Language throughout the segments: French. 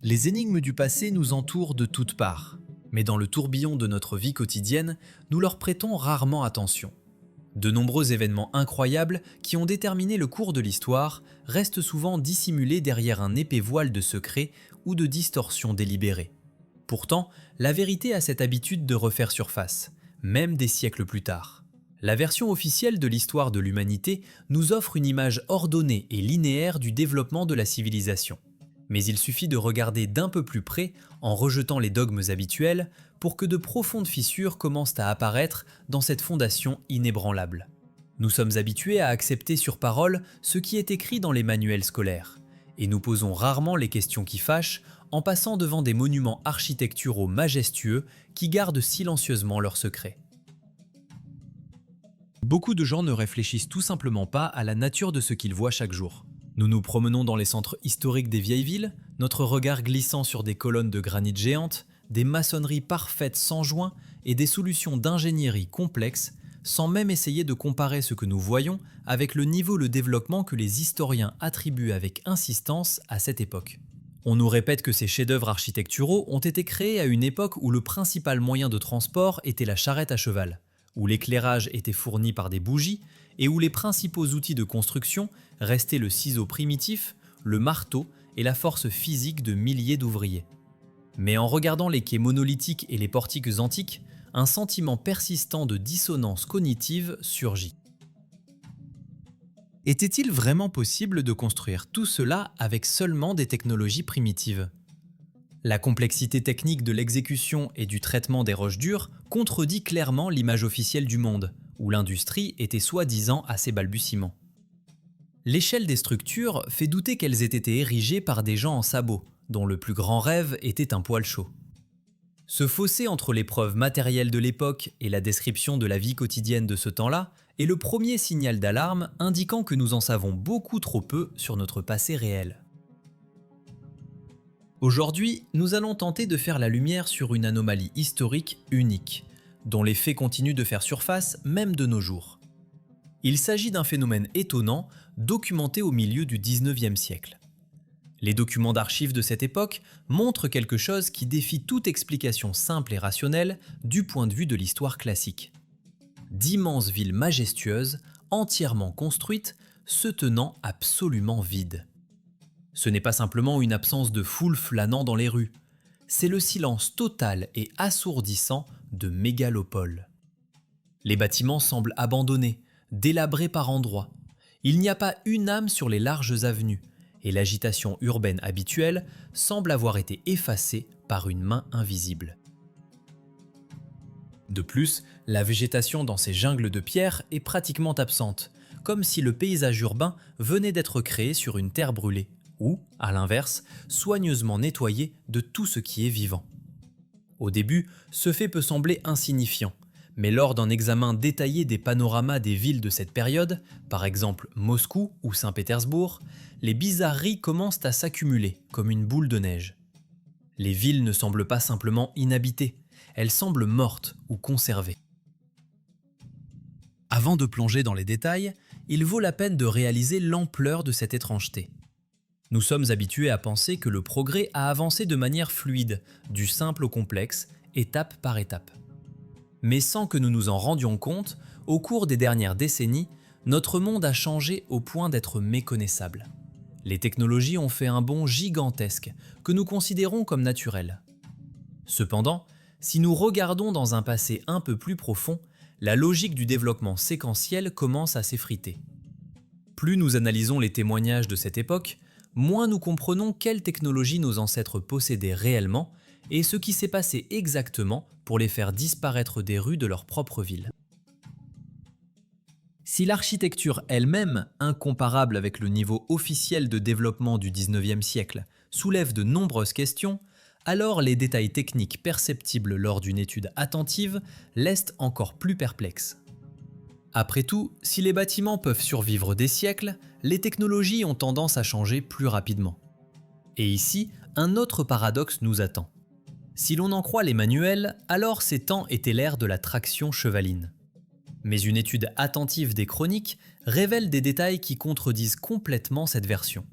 Les énigmes du passé nous entourent de toutes parts, mais dans le tourbillon de notre vie quotidienne, nous leur prêtons rarement attention. De nombreux événements incroyables qui ont déterminé le cours de l'histoire restent souvent dissimulés derrière un épais voile de secrets ou de distorsions délibérées. Pourtant, la vérité a cette habitude de refaire surface, même des siècles plus tard. La version officielle de l'histoire de l'humanité nous offre une image ordonnée et linéaire du développement de la civilisation. Mais il suffit de regarder d'un peu plus près en rejetant les dogmes habituels pour que de profondes fissures commencent à apparaître dans cette fondation inébranlable. Nous sommes habitués à accepter sur parole ce qui est écrit dans les manuels scolaires, et nous posons rarement les questions qui fâchent en passant devant des monuments architecturaux majestueux qui gardent silencieusement leurs secrets. Beaucoup de gens ne réfléchissent tout simplement pas à la nature de ce qu'ils voient chaque jour. Nous nous promenons dans les centres historiques des vieilles villes, notre regard glissant sur des colonnes de granit géantes, des maçonneries parfaites sans joint et des solutions d'ingénierie complexes, sans même essayer de comparer ce que nous voyons avec le niveau de développement que les historiens attribuent avec insistance à cette époque. On nous répète que ces chefs-d'œuvre architecturaux ont été créés à une époque où le principal moyen de transport était la charrette à cheval, où l'éclairage était fourni par des bougies et où les principaux outils de construction restaient le ciseau primitif, le marteau et la force physique de milliers d'ouvriers. Mais en regardant les quais monolithiques et les portiques antiques, un sentiment persistant de dissonance cognitive surgit. Était-il vraiment possible de construire tout cela avec seulement des technologies primitives ? La complexité technique de l'exécution et du traitement des roches dures contredit clairement l'image officielle du monde, où l'industrie était soi-disant à ses balbutiements. L'échelle des structures fait douter qu'elles aient été érigées par des gens en sabots, dont le plus grand rêve était un poêle chaud. Ce fossé entre les preuves matérielles de l'époque et la description de la vie quotidienne de ce temps-là est le premier signal d'alarme indiquant que nous en savons beaucoup trop peu sur notre passé réel. Aujourd'hui, nous allons tenter de faire la lumière sur une anomalie historique unique, dont les faits continuent de faire surface même de nos jours. Il s'agit d'un phénomène étonnant, documenté au milieu du XIXe siècle. Les documents d'archives de cette époque montrent quelque chose qui défie toute explication simple et rationnelle du point de vue de l'histoire classique. D'immenses villes majestueuses, entièrement construites, se tenant absolument vides. Ce n'est pas simplement une absence de foule flânant dans les rues, c'est le silence total et assourdissant de mégalopoles. Les bâtiments semblent abandonnés, délabrés par endroits. Il n'y a pas une âme sur les larges avenues, et l'agitation urbaine habituelle semble avoir été effacée par une main invisible. De plus, la végétation dans ces jungles de pierre est pratiquement absente, comme si le paysage urbain venait d'être créé sur une terre brûlée, ou, à l'inverse, soigneusement nettoyé de tout ce qui est vivant. Au début, ce fait peut sembler insignifiant, mais lors d'un examen détaillé des panoramas des villes de cette période, par exemple Moscou ou Saint-Pétersbourg, les bizarreries commencent à s'accumuler comme une boule de neige. Les villes ne semblent pas simplement inhabitées, elles semblent mortes ou conservées. Avant de plonger dans les détails, il vaut la peine de réaliser l'ampleur de cette étrangeté. Nous sommes habitués à penser que le progrès a avancé de manière fluide, du simple au complexe, étape par étape. Mais sans que nous nous en rendions compte, au cours des dernières décennies, notre monde a changé au point d'être méconnaissable. Les technologies ont fait un bond gigantesque que nous considérons comme naturel. Cependant, si nous regardons dans un passé un peu plus profond, la logique du développement séquentiel commence à s'effriter. Plus nous analysons les témoignages de cette époque, moins nous comprenons quelles technologies nos ancêtres possédaient réellement et ce qui s'est passé exactement pour les faire disparaître des rues de leur propre ville. Si l'architecture elle-même, incomparable avec le niveau officiel de développement du XIXe siècle, soulève de nombreuses questions, alors les détails techniques perceptibles lors d'une étude attentive laissent encore plus perplexes. Après tout, si les bâtiments peuvent survivre des siècles, les technologies ont tendance à changer plus rapidement. Et ici, un autre paradoxe nous attend. Si l'on en croit les manuels, alors ces temps étaient l'ère de la traction chevaline. Mais une étude attentive des chroniques révèle des détails qui contredisent complètement cette version.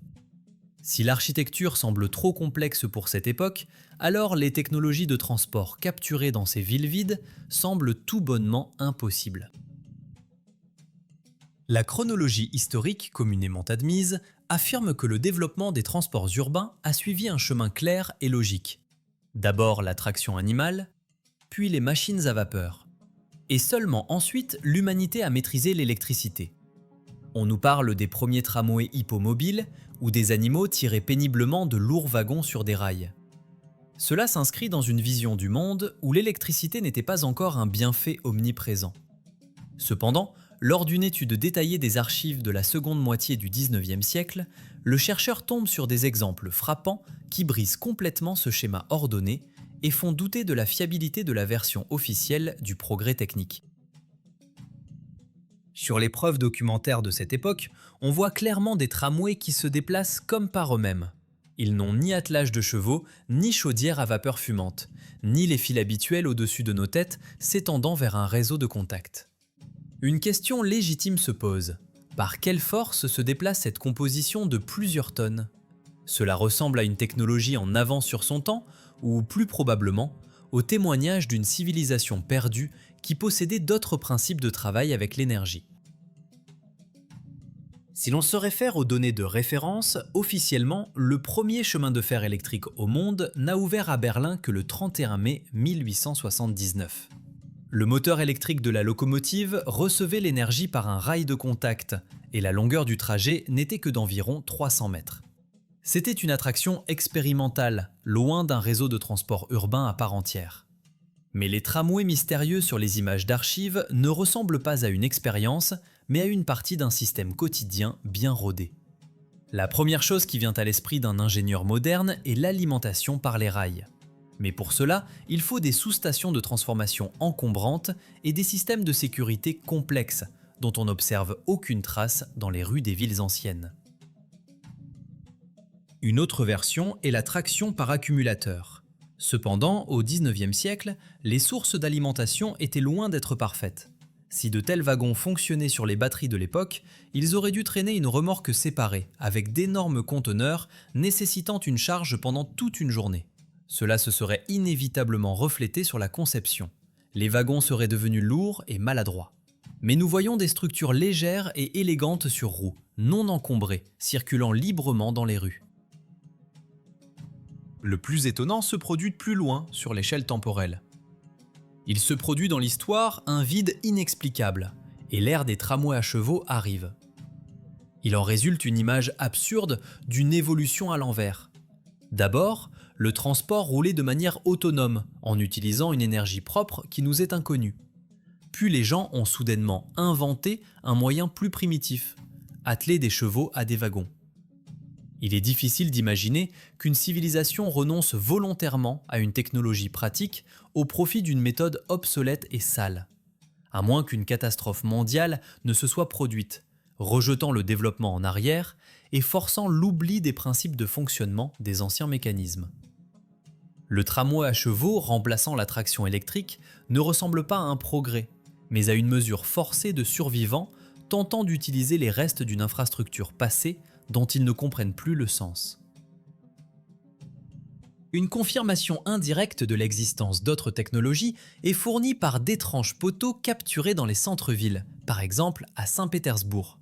Si l'architecture semble trop complexe pour cette époque, alors les technologies de transport capturées dans ces villes vides semblent tout bonnement impossibles. La chronologie historique communément admise affirme que le développement des transports urbains a suivi un chemin clair et logique. D'abord la traction animale, puis les machines à vapeur. Et seulement ensuite, l'humanité a maîtrisé l'électricité. On nous parle des premiers tramways hippomobiles, où des animaux tiraient péniblement de lourds wagons sur des rails. Cela s'inscrit dans une vision du monde où l'électricité n'était pas encore un bienfait omniprésent. Cependant, lors d'une étude détaillée des archives de la seconde moitié du XIXe siècle, le chercheur tombe sur des exemples frappants qui brisent complètement ce schéma ordonné et font douter de la fiabilité de la version officielle du progrès technique. Sur les preuves documentaires de cette époque, on voit clairement des tramways qui se déplacent comme par eux-mêmes. Ils n'ont ni attelage de chevaux, ni chaudière à vapeur fumante, ni les fils habituels au-dessus de nos têtes s'étendant vers un réseau de contact. Une question légitime se pose. Par quelle force se déplace cette composition de plusieurs tonnes ? Cela ressemble à une technologie en avance sur son temps, ou plus probablement, au témoignage d'une civilisation perdue qui possédait d'autres principes de travail avec l'énergie. Si l'on se réfère aux données de référence, officiellement, le premier chemin de fer électrique au monde n'a ouvert à Berlin que le 31 mai 1879. Le moteur électrique de la locomotive recevait l'énergie par un rail de contact, et la longueur du trajet n'était que d'environ 300 mètres. C'était une attraction expérimentale, loin d'un réseau de transport urbain à part entière. Mais les tramways mystérieux sur les images d'archives ne ressemblent pas à une expérience, mais à une partie d'un système quotidien bien rodé. La première chose qui vient à l'esprit d'un ingénieur moderne est l'alimentation par les rails. Mais pour cela, il faut des sous-stations de transformation encombrantes et des systèmes de sécurité complexes, dont on n'observe aucune trace dans les rues des villes anciennes. Une autre version est la traction par accumulateur. Cependant, au XIXe siècle, les sources d'alimentation étaient loin d'être parfaites. Si de tels wagons fonctionnaient sur les batteries de l'époque, ils auraient dû traîner une remorque séparée, avec d'énormes conteneurs nécessitant une charge pendant toute une journée. Cela se serait inévitablement reflété sur la conception. Les wagons seraient devenus lourds et maladroits. Mais nous voyons des structures légères et élégantes sur roues, non encombrées, circulant librement dans les rues. Le plus étonnant se produit de plus loin sur l'échelle temporelle. Il se produit dans l'histoire un vide inexplicable, et l'ère des tramways à chevaux arrive. Il en résulte une image absurde d'une évolution à l'envers. D'abord, le transport roulait de manière autonome, en utilisant une énergie propre qui nous est inconnue. Puis les gens ont soudainement inventé un moyen plus primitif, atteler des chevaux à des wagons. Il est difficile d'imaginer qu'une civilisation renonce volontairement à une technologie pratique au profit d'une méthode obsolète et sale. À moins qu'une catastrophe mondiale ne se soit produite, rejetant le développement en arrière et forçant l'oubli des principes de fonctionnement des anciens mécanismes. Le tramway à chevaux remplaçant la traction électrique ne ressemble pas à un progrès, mais à une mesure forcée de survivants tentant d'utiliser les restes d'une infrastructure passée dont ils ne comprennent plus le sens. Une confirmation indirecte de l'existence d'autres technologies est fournie par d'étranges poteaux capturés dans les centres-villes, par exemple à Saint-Pétersbourg.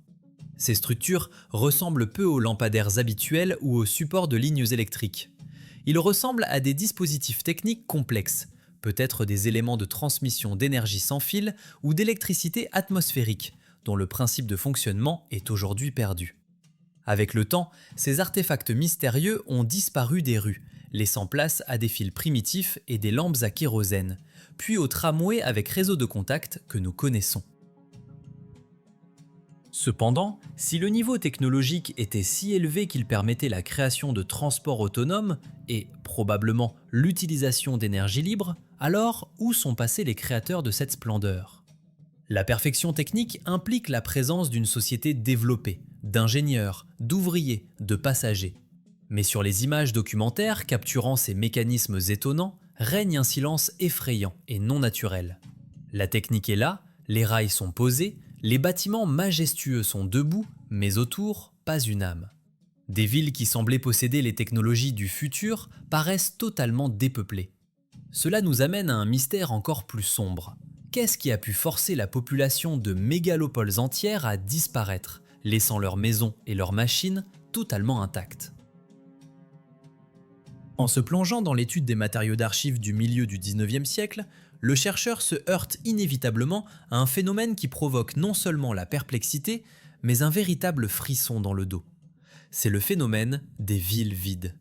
Ces structures ressemblent peu aux lampadaires habituels ou aux supports de lignes électriques. Ils ressemblent à des dispositifs techniques complexes, peut-être des éléments de transmission d'énergie sans fil ou d'électricité atmosphérique, dont le principe de fonctionnement est aujourd'hui perdu. Avec le temps, ces artefacts mystérieux ont disparu des rues, laissant place à des fils primitifs et des lampes à kérosène, puis aux tramways avec réseau de contact que nous connaissons. Cependant, si le niveau technologique était si élevé qu'il permettait la création de transports autonomes et, probablement, l'utilisation d'énergie libre, alors où sont passés les créateurs de cette splendeur ? La perfection technique implique la présence d'une société développée, d'ingénieurs, d'ouvriers, de passagers. Mais sur les images documentaires capturant ces mécanismes étonnants, règne un silence effrayant et non naturel. La technique est là, les rails sont posés, les bâtiments majestueux sont debout, mais autour, pas une âme. Des villes qui semblaient posséder les technologies du futur paraissent totalement dépeuplées. Cela nous amène à un mystère encore plus sombre. Qu'est-ce qui a pu forcer la population de mégalopoles entières à disparaître, laissant leurs maisons et leurs machines totalement intactes? En se plongeant dans l'étude des matériaux d'archives du milieu du 19e siècle, le chercheur se heurte inévitablement à un phénomène qui provoque non seulement la perplexité, mais un véritable frisson dans le dos. C'est le phénomène des villes vides.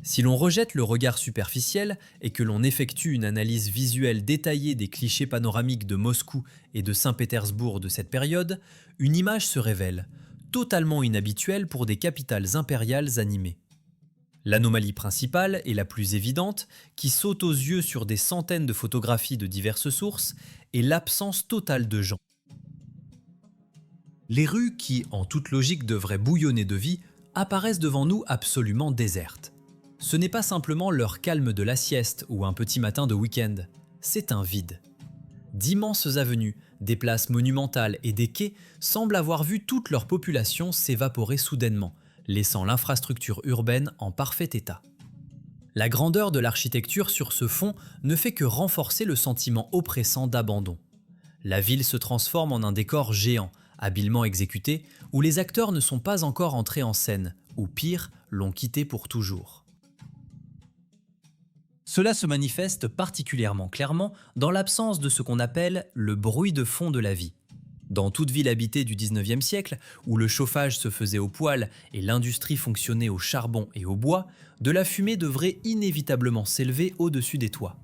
Si l'on rejette le regard superficiel et que l'on effectue une analyse visuelle détaillée des clichés panoramiques de Moscou et de Saint-Pétersbourg de cette période, une image se révèle, totalement inhabituelle pour des capitales impériales animées. L'anomalie principale et la plus évidente, qui saute aux yeux sur des centaines de photographies de diverses sources, est l'absence totale de gens. Les rues qui, en toute logique, devraient bouillonner de vie, apparaissent devant nous absolument désertes. Ce n'est pas simplement l'heure calme de la sieste ou un petit matin de week-end, c'est un vide. D'immenses avenues, des places monumentales et des quais semblent avoir vu toute leur population s'évaporer soudainement, laissant l'infrastructure urbaine en parfait état. La grandeur de l'architecture sur ce fond ne fait que renforcer le sentiment oppressant d'abandon. La ville se transforme en un décor géant, habilement exécuté, où les acteurs ne sont pas encore entrés en scène, ou pire, l'ont quitté pour toujours. Cela se manifeste particulièrement clairement dans l'absence de ce qu'on appelle le bruit de fond de la vie. Dans toute ville habitée du 19e siècle, où le chauffage se faisait au poêle et l'industrie fonctionnait au charbon et au bois, de la fumée devrait inévitablement s'élever au-dessus des toits.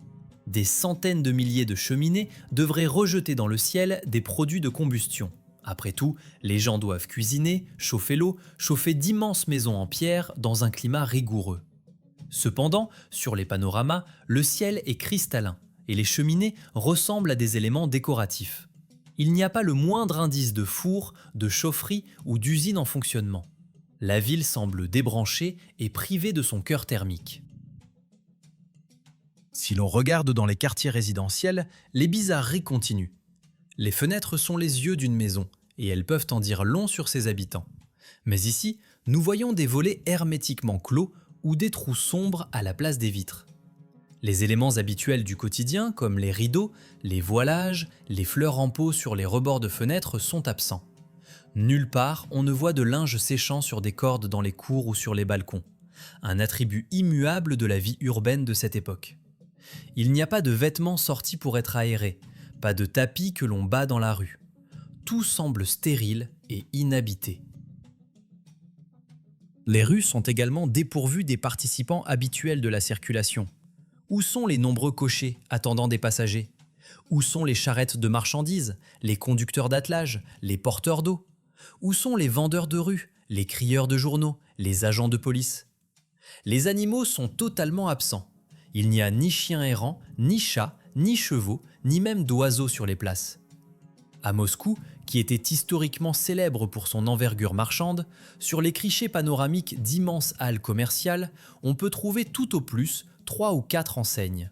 Des centaines de milliers de cheminées devraient rejeter dans le ciel des produits de combustion. Après tout, les gens doivent cuisiner, chauffer l'eau, chauffer d'immenses maisons en pierre dans un climat rigoureux. Cependant, sur les panoramas, le ciel est cristallin et les cheminées ressemblent à des éléments décoratifs. Il n'y a pas le moindre indice de four, de chaufferie ou d'usine en fonctionnement. La ville semble débranchée et privée de son cœur thermique. Si l'on regarde dans les quartiers résidentiels, les bizarreries continuent. Les fenêtres sont les yeux d'une maison et elles peuvent en dire long sur ses habitants. Mais ici, nous voyons des volets hermétiquement clos ou des trous sombres à la place des vitres. Les éléments habituels du quotidien, comme les rideaux, les voilages, les fleurs en pot sur les rebords de fenêtres sont absents. Nulle part on ne voit de linge séchant sur des cordes dans les cours ou sur les balcons, un attribut immuable de la vie urbaine de cette époque. Il n'y a pas de vêtements sortis pour être aérés, pas de tapis que l'on bat dans la rue. Tout semble stérile et inhabité. Les rues sont également dépourvues des participants habituels de la circulation. Où sont les nombreux cochers attendant des passagers? Où sont les charrettes de marchandises, les conducteurs d'attelage, les porteurs d'eau? Où sont les vendeurs de rue, les crieurs de journaux, les agents de police? Les animaux sont totalement absents. Il n'y a ni chiens errants, ni chats, ni chevaux, ni même d'oiseaux sur les places. À Moscou, qui était historiquement célèbre pour son envergure marchande, sur les clichés panoramiques d'immenses halles commerciales, on peut trouver tout au plus 3 ou 4 enseignes.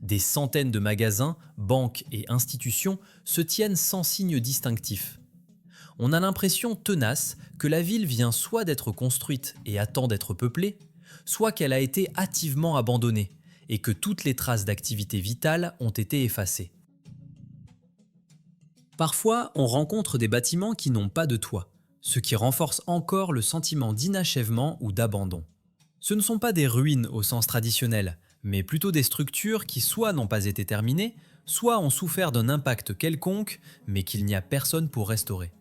Des centaines de magasins, banques et institutions se tiennent sans signe distinctif. On a l'impression tenace que la ville vient soit d'être construite et attend d'être peuplée, soit qu'elle a été hâtivement abandonnée et que toutes les traces d'activité vitale ont été effacées. Parfois, on rencontre des bâtiments qui n'ont pas de toit, ce qui renforce encore le sentiment d'inachèvement ou d'abandon. Ce ne sont pas des ruines au sens traditionnel, mais plutôt des structures qui soit n'ont pas été terminées, soit ont souffert d'un impact quelconque, mais qu'il n'y a personne pour restaurer.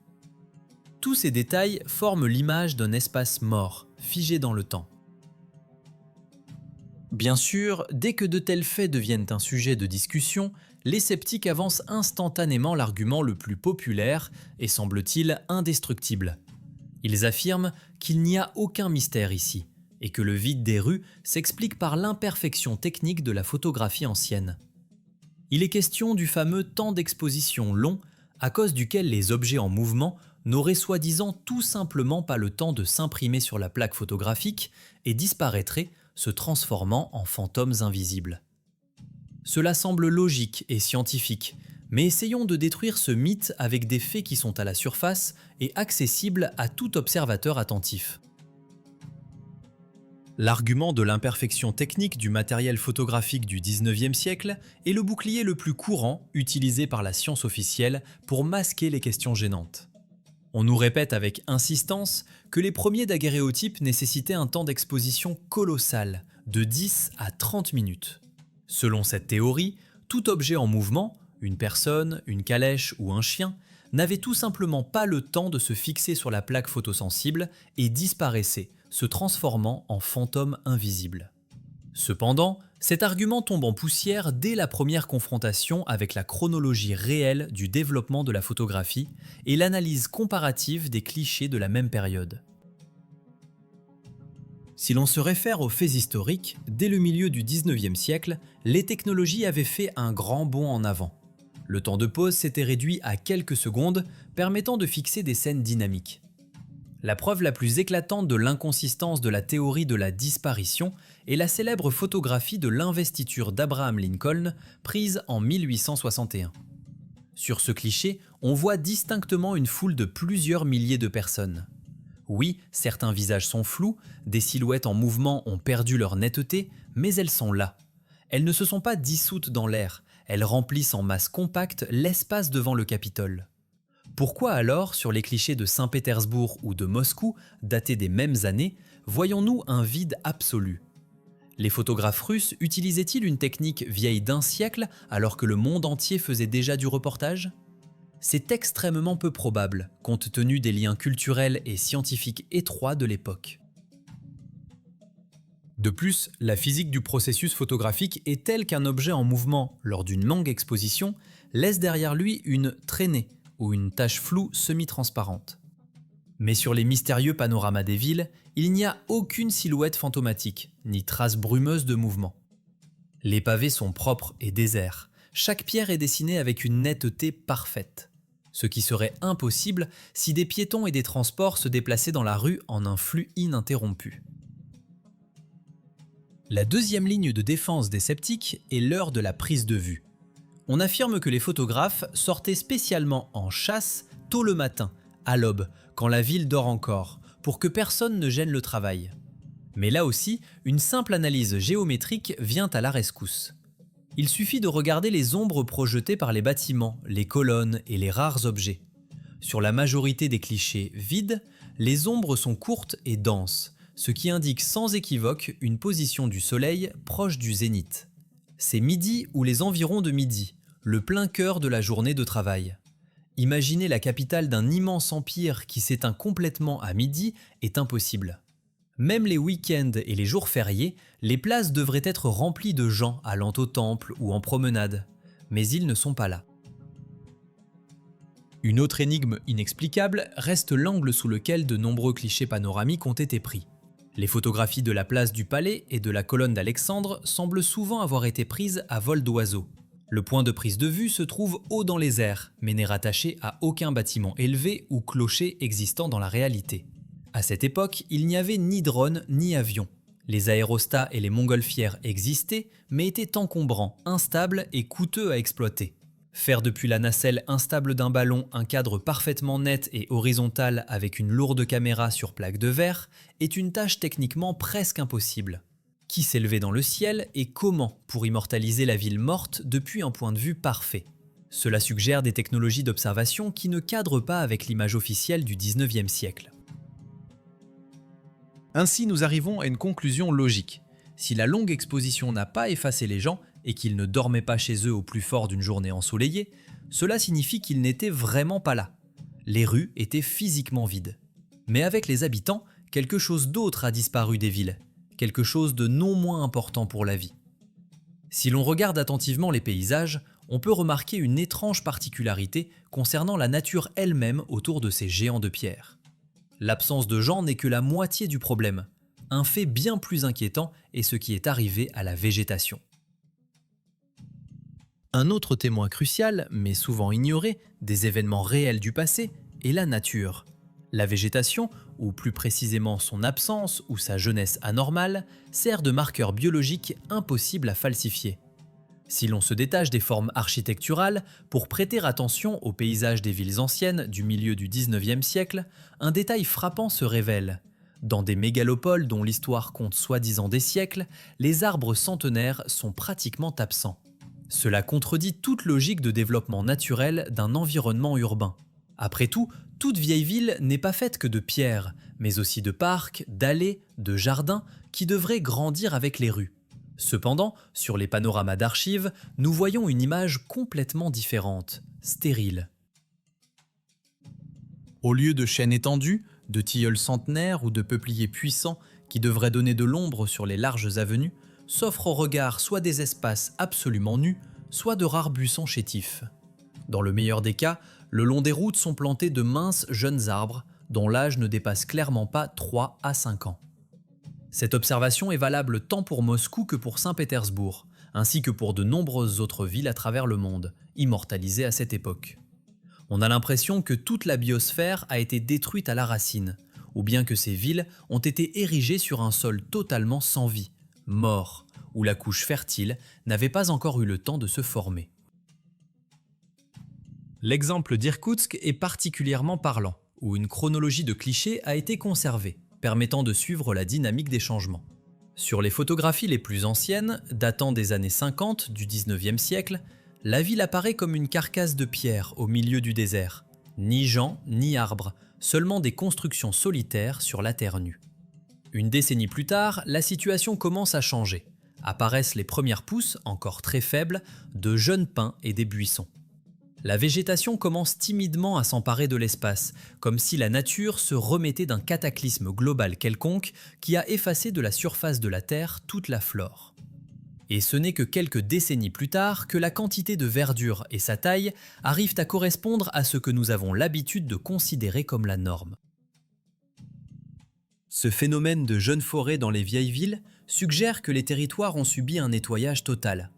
Tous ces détails forment l'image d'un espace mort, figé dans le temps. Bien sûr, dès que de tels faits deviennent un sujet de discussion, les sceptiques avancent instantanément l'argument le plus populaire et semble-t-il indestructible. Ils affirment qu'il n'y a aucun mystère ici, et que le vide des rues s'explique par l'imperfection technique de la photographie ancienne. Il est question du fameux temps d'exposition long, à cause duquel les objets en mouvement n'auraient soi-disant tout simplement pas le temps de s'imprimer sur la plaque photographique et disparaîtraient, se transformant en fantômes invisibles. Cela semble logique et scientifique, mais essayons de détruire ce mythe avec des faits qui sont à la surface et accessibles à tout observateur attentif. L'argument de l'imperfection technique du matériel photographique du 19e siècle est le bouclier le plus courant utilisé par la science officielle pour masquer les questions gênantes. On nous répète avec insistance que les premiers daguerréotypes nécessitaient un temps d'exposition colossal, de 10 à 30 minutes. Selon cette théorie, tout objet en mouvement, une personne, une calèche ou un chien, n'avait tout simplement pas le temps de se fixer sur la plaque photosensible et disparaissait, se transformant en fantôme invisible. Cependant, cet argument tombe en poussière dès la première confrontation avec la chronologie réelle du développement de la photographie et l'analyse comparative des clichés de la même période. Si l'on se réfère aux faits historiques, dès le milieu du 19e siècle, les technologies avaient fait un grand bond en avant. Le temps de pause s'était réduit à quelques secondes, permettant de fixer des scènes dynamiques. La preuve la plus éclatante de l'inconsistance de la théorie de la disparition est la célèbre photographie de l'investiture d'Abraham Lincoln, prise en 1861. Sur ce cliché, on voit distinctement une foule de plusieurs milliers de personnes. Oui, certains visages sont flous, des silhouettes en mouvement ont perdu leur netteté, mais elles sont là. Elles ne se sont pas dissoutes dans l'air, elles remplissent en masse compacte l'espace devant le Capitole. Pourquoi alors, sur les clichés de Saint-Pétersbourg ou de Moscou, datés des mêmes années, voyons-nous un vide absolu ? Les photographes russes utilisaient-ils une technique vieille d'un siècle alors que le monde entier faisait déjà du reportage ? C'est extrêmement peu probable, compte tenu des liens culturels et scientifiques étroits de l'époque. De plus, la physique du processus photographique est telle qu'un objet en mouvement, lors d'une longue exposition, laisse derrière lui une traînée, ou une tache floue semi-transparente. Mais sur les mystérieux panoramas des villes, il n'y a aucune silhouette fantomatique, ni trace brumeuse de mouvement. Les pavés sont propres et déserts, chaque pierre est dessinée avec une netteté parfaite. Ce qui serait impossible si des piétons et des transports se déplaçaient dans la rue en un flux ininterrompu. La deuxième ligne de défense des sceptiques est l'heure de la prise de vue. On affirme que les photographes sortaient spécialement en chasse tôt le matin, à l'aube, quand la ville dort encore, pour que personne ne gêne le travail. Mais là aussi, une simple analyse géométrique vient à la rescousse. Il suffit de regarder les ombres projetées par les bâtiments, les colonnes et les rares objets. Sur la majorité des clichés vides, les ombres sont courtes et denses, ce qui indique sans équivoque une position du soleil proche du zénith. C'est midi ou les environs de midi, le plein cœur de la journée de travail. Imaginer la capitale d'un immense empire qui s'éteint complètement à midi est impossible. Même les week-ends et les jours fériés, les places devraient être remplies de gens allant au temple ou en promenade, mais ils ne sont pas là. Une autre énigme inexplicable reste l'angle sous lequel de nombreux clichés panoramiques ont été pris. Les photographies de la place du Palais et de la colonne d'Alexandre semblent souvent avoir été prises à vol d'oiseau. Le point de prise de vue se trouve haut dans les airs, mais n'est rattaché à aucun bâtiment élevé ou clocher existant dans la réalité. À cette époque, il n'y avait ni drone ni avion. Les aérostats et les montgolfières existaient, mais étaient encombrants, instables et coûteux à exploiter. Faire depuis la nacelle instable d'un ballon un cadre parfaitement net et horizontal avec une lourde caméra sur plaque de verre est une tâche techniquement presque impossible. Qui s'élevait dans le ciel et comment pour immortaliser la ville morte depuis un point de vue parfait. Cela suggère des technologies d'observation qui ne cadrent pas avec l'image officielle du 19e siècle. Ainsi, nous arrivons à une conclusion logique. Si la longue exposition n'a pas effacé les gens et qu'ils ne dormaient pas chez eux au plus fort d'une journée ensoleillée, cela signifie qu'ils n'étaient vraiment pas là. Les rues étaient physiquement vides. Mais avec les habitants, quelque chose d'autre a disparu des villes. Quelque chose de non moins important pour la vie. Si l'on regarde attentivement les paysages, on peut remarquer une étrange particularité concernant la nature elle-même autour de ces géants de pierre. L'absence de gens n'est que la moitié du problème. Un fait bien plus inquiétant est ce qui est arrivé à la végétation. Un autre témoin crucial, mais souvent ignoré, des événements réels du passé, est la nature. La végétation, ou plus précisément son absence ou sa jeunesse anormale, sert de marqueur biologique impossible à falsifier. Si l'on se détache des formes architecturales, pour prêter attention aux paysages des villes anciennes du milieu du 19e siècle, un détail frappant se révèle. Dans des mégalopoles dont l'histoire compte soi-disant des siècles, les arbres centenaires sont pratiquement absents. Cela contredit toute logique de développement naturel d'un environnement urbain. Après tout, toute vieille ville n'est pas faite que de pierres, mais aussi de parcs, d'allées, de jardins qui devraient grandir avec les rues. Cependant, sur les panoramas d'archives, nous voyons une image complètement différente, stérile. Au lieu de chênes étendus, de tilleuls centenaires ou de peupliers puissants qui devraient donner de l'ombre sur les larges avenues, s'offrent au regard soit des espaces absolument nus, soit de rares buissons chétifs. Dans le meilleur des cas, le long des routes sont plantés de minces jeunes arbres, dont l'âge ne dépasse clairement pas 3 à 5 ans. Cette observation est valable tant pour Moscou que pour Saint-Pétersbourg, ainsi que pour de nombreuses autres villes à travers le monde, immortalisées à cette époque. On a l'impression que toute la biosphère a été détruite à la racine, ou bien que ces villes ont été érigées sur un sol totalement sans vie, mort, où la couche fertile n'avait pas encore eu le temps de se former. L'exemple d'Irkoutsk est particulièrement parlant, où une chronologie de clichés a été conservée, permettant de suivre la dynamique des changements. Sur les photographies les plus anciennes, datant des années 50 du 19e siècle, la ville apparaît comme une carcasse de pierre au milieu du désert. Ni gens, ni arbres, seulement des constructions solitaires sur la terre nue. Une décennie plus tard, la situation commence à changer. Apparaissent les premières pousses, encore très faibles, de jeunes pins et des buissons. La végétation commence timidement à s'emparer de l'espace, comme si la nature se remettait d'un cataclysme global quelconque qui a effacé de la surface de la Terre toute la flore. Et ce n'est que quelques décennies plus tard que la quantité de verdure et sa taille arrivent à correspondre à ce que nous avons l'habitude de considérer comme la norme. Ce phénomène de jeunes forêts dans les vieilles villes suggère que les territoires ont subi un nettoyage total.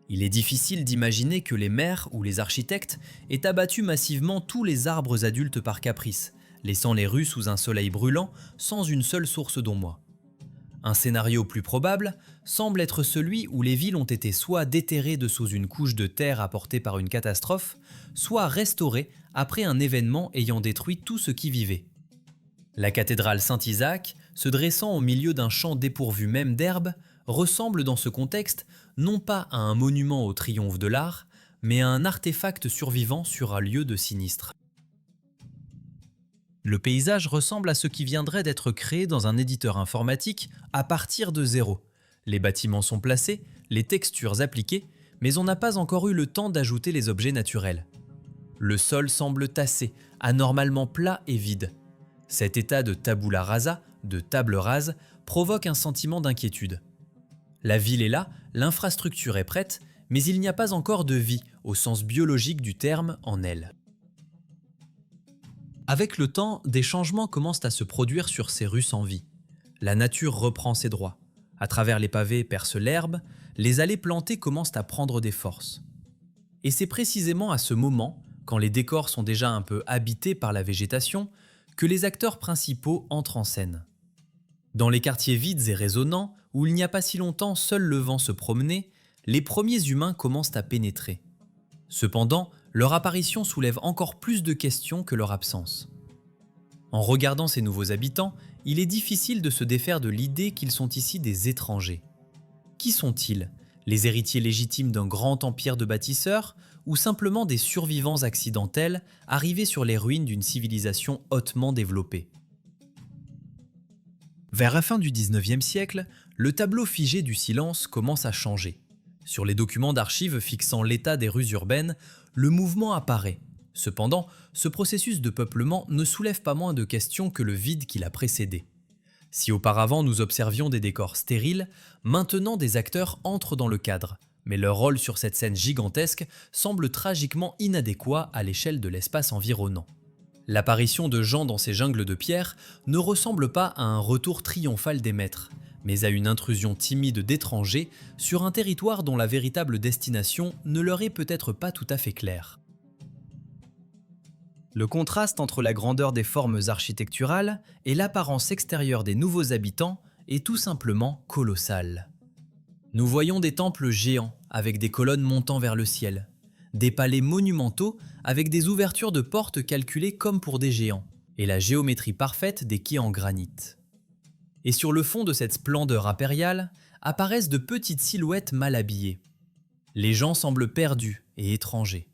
Il est difficile d'imaginer que les maires ou les architectes aient abattu massivement tous les arbres adultes par caprice, laissant les rues sous un soleil brûlant sans une seule source d'ombre. Un scénario plus probable semble être celui où les villes ont été soit déterrées de sous une couche de terre apportée par une catastrophe, soit restaurées après un événement ayant détruit tout ce qui vivait. La cathédrale Saint-Isaac, se dressant au milieu d'un champ dépourvu même d'herbe, ressemble dans ce contexte non pas à un monument au triomphe de l'art, mais à un artefact survivant sur un lieu de sinistre. Le paysage ressemble à ce qui viendrait d'être créé dans un éditeur informatique à partir de zéro. Les bâtiments sont placés, les textures appliquées, mais on n'a pas encore eu le temps d'ajouter les objets naturels. Le sol semble tassé, anormalement plat et vide. Cet état de tabula rasa, de table rase, provoque un sentiment d'inquiétude. La ville est là, l'infrastructure est prête, mais il n'y a pas encore de vie, au sens biologique du terme, en elle. Avec le temps, des changements commencent à se produire sur ces rues sans vie. La nature reprend ses droits. À travers les pavés perce l'herbe, les allées plantées commencent à prendre des forces. Et c'est précisément à ce moment, quand les décors sont déjà un peu habités par la végétation, que les acteurs principaux entrent en scène. Dans les quartiers vides et résonnants, où il n'y a pas si longtemps seul le vent se promenait, les premiers humains commencent à pénétrer. Cependant, leur apparition soulève encore plus de questions que leur absence. En regardant ces nouveaux habitants, il est difficile de se défaire de l'idée qu'ils sont ici des étrangers. Qui sont-ils? Les héritiers légitimes d'un grand empire de bâtisseurs ou simplement des survivants accidentels arrivés sur les ruines d'une civilisation hautement développée? Vers la fin du 19e siècle, le tableau figé du silence commence à changer. Sur les documents d'archives fixant l'état des rues urbaines, le mouvement apparaît. Cependant, ce processus de peuplement ne soulève pas moins de questions que le vide qui l'a précédé. Si auparavant nous observions des décors stériles, maintenant des acteurs entrent dans le cadre, mais leur rôle sur cette scène gigantesque semble tragiquement inadéquat à l'échelle de l'espace environnant. L'apparition de gens dans ces jungles de pierre ne ressemble pas à un retour triomphal des maîtres, mais à une intrusion timide d'étrangers sur un territoire dont la véritable destination ne leur est peut-être pas tout à fait claire. Le contraste entre la grandeur des formes architecturales et l'apparence extérieure des nouveaux habitants est tout simplement colossal. Nous voyons des temples géants avec des colonnes montant vers le ciel, des palais monumentaux avec des ouvertures de portes calculées comme pour des géants, et la géométrie parfaite des quais en granit. Et sur le fond de cette splendeur impériale, apparaissent de petites silhouettes mal habillées. Les gens semblent perdus et étrangers.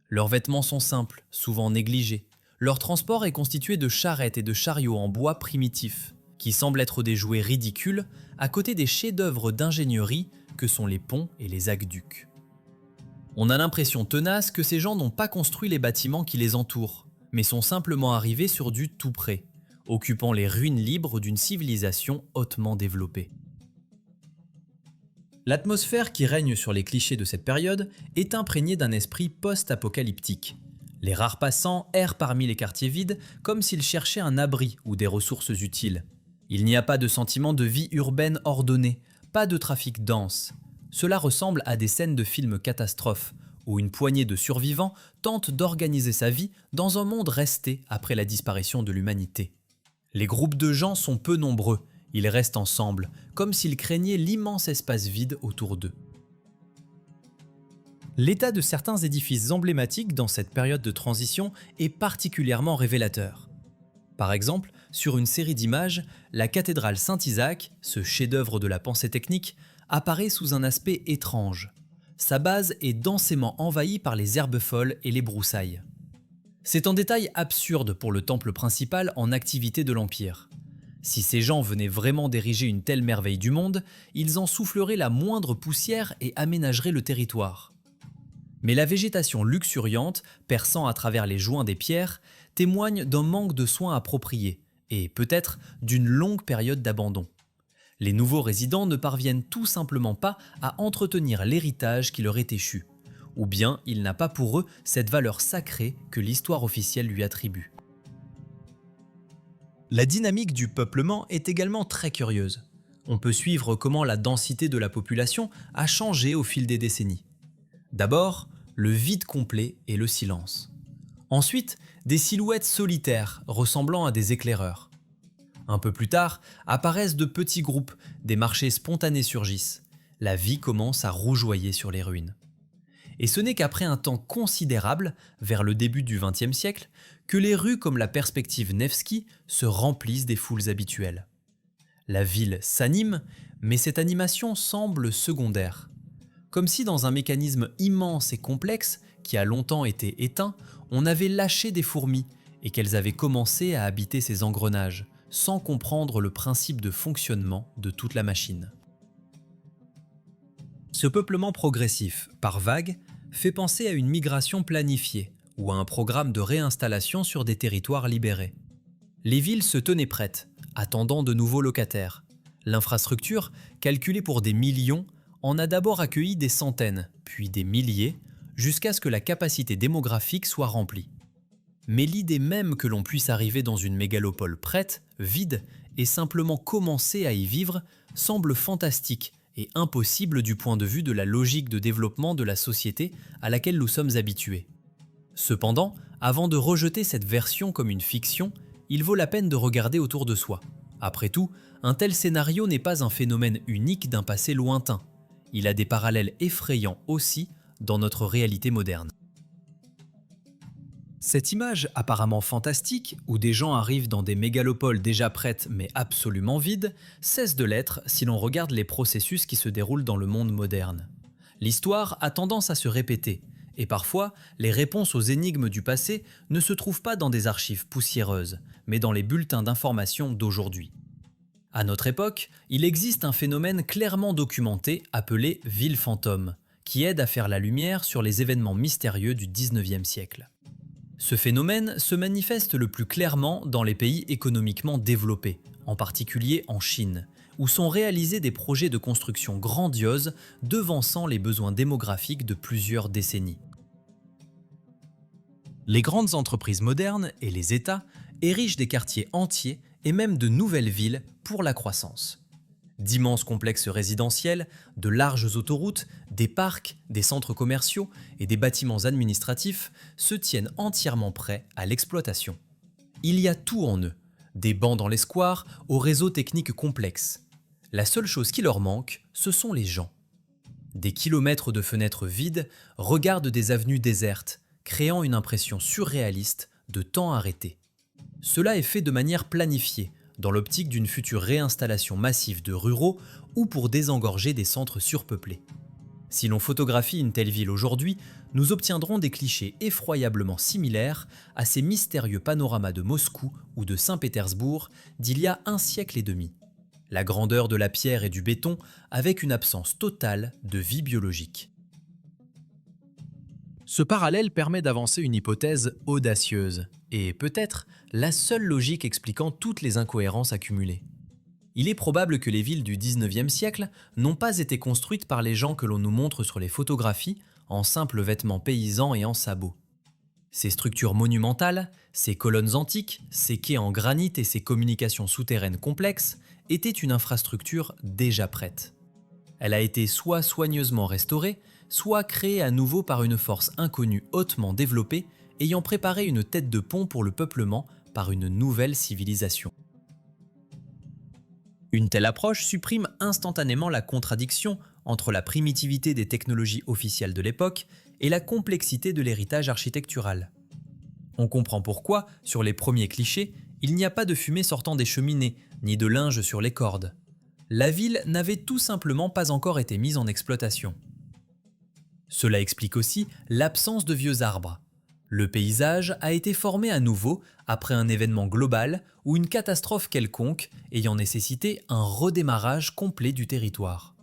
Leurs vêtements sont simples, souvent négligés. Leur transport est constitué de charrettes et de chariots en bois primitifs, qui semblent être des jouets ridicules à côté des chefs-d'œuvre d'ingénierie que sont les ponts et les aqueducs. On a l'impression tenace que ces gens n'ont pas construit les bâtiments qui les entourent, mais sont simplement arrivés sur du tout près, occupant les ruines libres d'une civilisation hautement développée. L'atmosphère qui règne sur les clichés de cette période est imprégnée d'un esprit post-apocalyptique. Les rares passants errent parmi les quartiers vides comme s'ils cherchaient un abri ou des ressources utiles. Il n'y a pas de sentiment de vie urbaine ordonnée, pas de trafic dense. Cela ressemble à des scènes de films catastrophes, où une poignée de survivants tente d'organiser sa vie dans un monde resté après la disparition de l'humanité. Les groupes de gens sont peu nombreux, ils restent ensemble, comme s'ils craignaient l'immense espace vide autour d'eux. L'état de certains édifices emblématiques dans cette période de transition est particulièrement révélateur. Par exemple, sur une série d'images, la cathédrale Saint-Isaac, ce chef-d'œuvre de la pensée technique, apparaît sous un aspect étrange. Sa base est densément envahie par les herbes folles et les broussailles. C'est un détail absurde pour le temple principal en activité de l'Empire. Si ces gens venaient vraiment d'ériger une telle merveille du monde, ils en souffleraient la moindre poussière et aménageraient le territoire. Mais la végétation luxuriante, perçant à travers les joints des pierres, témoigne d'un manque de soins appropriés et peut-être d'une longue période d'abandon. Les nouveaux résidents ne parviennent tout simplement pas à entretenir l'héritage qui leur est échu, ou bien il n'a pas pour eux cette valeur sacrée que l'histoire officielle lui attribue. La dynamique du peuplement est également très curieuse. On peut suivre comment la densité de la population a changé au fil des décennies. D'abord, le vide complet et le silence. Ensuite, des silhouettes solitaires ressemblant à des éclaireurs. Un peu plus tard, apparaissent de petits groupes, des marchés spontanés surgissent. La vie commence à rougeoyer sur les ruines. Et ce n'est qu'après un temps considérable, vers le début du XXe siècle, que les rues comme la perspective Nevski se remplissent des foules habituelles. La ville s'anime, mais cette animation semble secondaire. Comme si dans un mécanisme immense et complexe, qui a longtemps été éteint, on avait lâché des fourmis et qu'elles avaient commencé à habiter ces engrenages, sans comprendre le principe de fonctionnement de toute la machine. Ce peuplement progressif, par vagues, fait penser à une migration planifiée ou à un programme de réinstallation sur des territoires libérés. Les villes se tenaient prêtes, attendant de nouveaux locataires. L'infrastructure, calculée pour des millions, en a d'abord accueilli des centaines, puis des milliers, jusqu'à ce que la capacité démographique soit remplie. Mais l'idée même que l'on puisse arriver dans une mégalopole prête, vide, et simplement commencer à y vivre, semble fantastique et impossible du point de vue de la logique de développement de la société à laquelle nous sommes habitués. Cependant, avant de rejeter cette version comme une fiction, il vaut la peine de regarder autour de soi. Après tout, un tel scénario n'est pas un phénomène unique d'un passé lointain. Il a des parallèles effrayants aussi dans notre réalité moderne. Cette image apparemment fantastique, où des gens arrivent dans des mégalopoles déjà prêtes mais absolument vides, cesse de l'être si l'on regarde les processus qui se déroulent dans le monde moderne. L'histoire a tendance à se répéter, et parfois, les réponses aux énigmes du passé ne se trouvent pas dans des archives poussiéreuses, mais dans les bulletins d'information d'aujourd'hui. À notre époque, il existe un phénomène clairement documenté appelé « ville fantôme », qui aide à faire la lumière sur les événements mystérieux du XIXe siècle. Ce phénomène se manifeste le plus clairement dans les pays économiquement développés, en particulier en Chine, où sont réalisés des projets de construction grandioses devançant les besoins démographiques de plusieurs décennies. Les grandes entreprises modernes et les États érigent des quartiers entiers et même de nouvelles villes pour la croissance. D'immenses complexes résidentiels, de larges autoroutes, des parcs, des centres commerciaux et des bâtiments administratifs se tiennent entièrement prêts à l'exploitation. Il y a tout en eux, des bancs dans les squares aux réseaux techniques complexes. La seule chose qui leur manque, ce sont les gens. Des kilomètres de fenêtres vides regardent des avenues désertes, créant une impression surréaliste de temps arrêté. Cela est fait de manière planifiée, dans l'optique d'une future réinstallation massive de ruraux ou pour désengorger des centres surpeuplés. Si l'on photographie une telle ville aujourd'hui, nous obtiendrons des clichés effroyablement similaires à ces mystérieux panoramas de Moscou ou de Saint-Pétersbourg d'il y a un siècle et demi. La grandeur de la pierre et du béton avec une absence totale de vie biologique. Ce parallèle permet d'avancer une hypothèse audacieuse, et peut-être la seule logique expliquant toutes les incohérences accumulées. Il est probable que les villes du 19e siècle n'ont pas été construites par les gens que l'on nous montre sur les photographies en simples vêtements paysans et en sabots. Ces structures monumentales, ces colonnes antiques, ces quais en granit et ces communications souterraines complexes étaient une infrastructure déjà prête. Elle a été soit soigneusement restaurée, soit créée à nouveau par une force inconnue hautement développée, ayant préparé une tête de pont pour le peuplement par une nouvelle civilisation. Une telle approche supprime instantanément la contradiction entre la primitivité des technologies officielles de l'époque et la complexité de l'héritage architectural. On comprend pourquoi, sur les premiers clichés, il n'y a pas de fumée sortant des cheminées, ni de linge sur les cordes. La ville n'avait tout simplement pas encore été mise en exploitation. Cela explique aussi l'absence de vieux arbres. Le paysage a été formé à nouveau après un événement global ou une catastrophe quelconque ayant nécessité un redémarrage complet du territoire.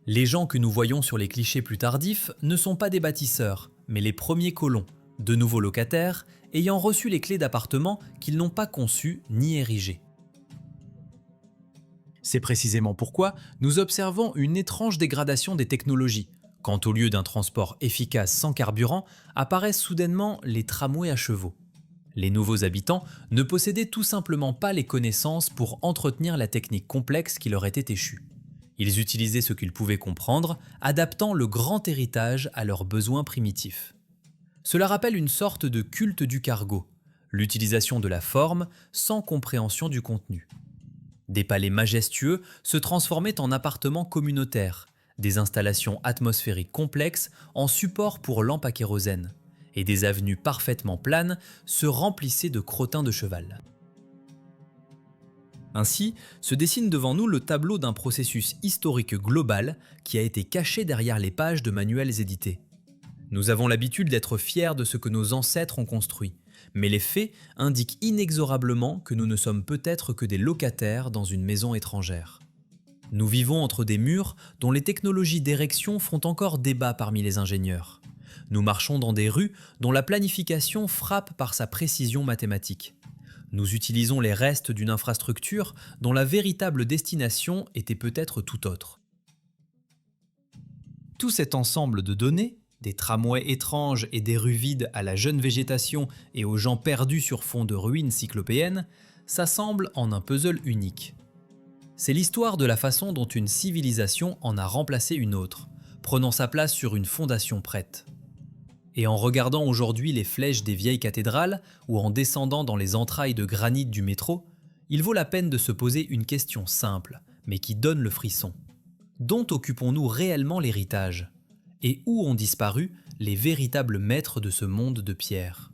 Les gens que nous voyons sur les clichés plus tardifs ne sont pas des bâtisseurs, mais les premiers colons, de nouveaux locataires, ayant reçu les clés d'appartements qu'ils n'ont pas conçus ni érigés. C'est précisément pourquoi nous observons une étrange dégradation des technologies, quand au lieu d'un transport efficace sans carburant, apparaissent soudainement les tramways à chevaux. Les nouveaux habitants ne possédaient tout simplement pas les connaissances pour entretenir la technique complexe qui leur était échue. Ils utilisaient ce qu'ils pouvaient comprendre, adaptant le grand héritage à leurs besoins primitifs. Cela rappelle une sorte de culte du cargo, l'utilisation de la forme sans compréhension du contenu. Des palais majestueux se transformaient en appartements communautaires, des installations atmosphériques complexes en support pour lampes à kérosène, et des avenues parfaitement planes se remplissaient de crottins de cheval. Ainsi, se dessine devant nous le tableau d'un processus historique global qui a été caché derrière les pages de manuels édités. Nous avons l'habitude d'être fiers de ce que nos ancêtres ont construit, mais les faits indiquent inexorablement que nous ne sommes peut-être que des locataires dans une maison étrangère. Nous vivons entre des murs dont les technologies d'érection font encore débat parmi les ingénieurs. Nous marchons dans des rues dont la planification frappe par sa précision mathématique. Nous utilisons les restes d'une infrastructure dont la véritable destination était peut-être tout autre. Tout cet ensemble de données, des tramways étranges et des rues vides à la jeune végétation et aux gens perdus sur fond de ruines cyclopéennes, s'assemble en un puzzle unique. C'est l'histoire de la façon dont une civilisation en a remplacé une autre, prenant sa place sur une fondation prête. Et en regardant aujourd'hui les flèches des vieilles cathédrales ou en descendant dans les entrailles de granit du métro, il vaut la peine de se poser une question simple, mais qui donne le frisson. Dont occupons-nous réellement l'héritage ? Et où ont disparu les véritables maîtres de ce monde de pierre ?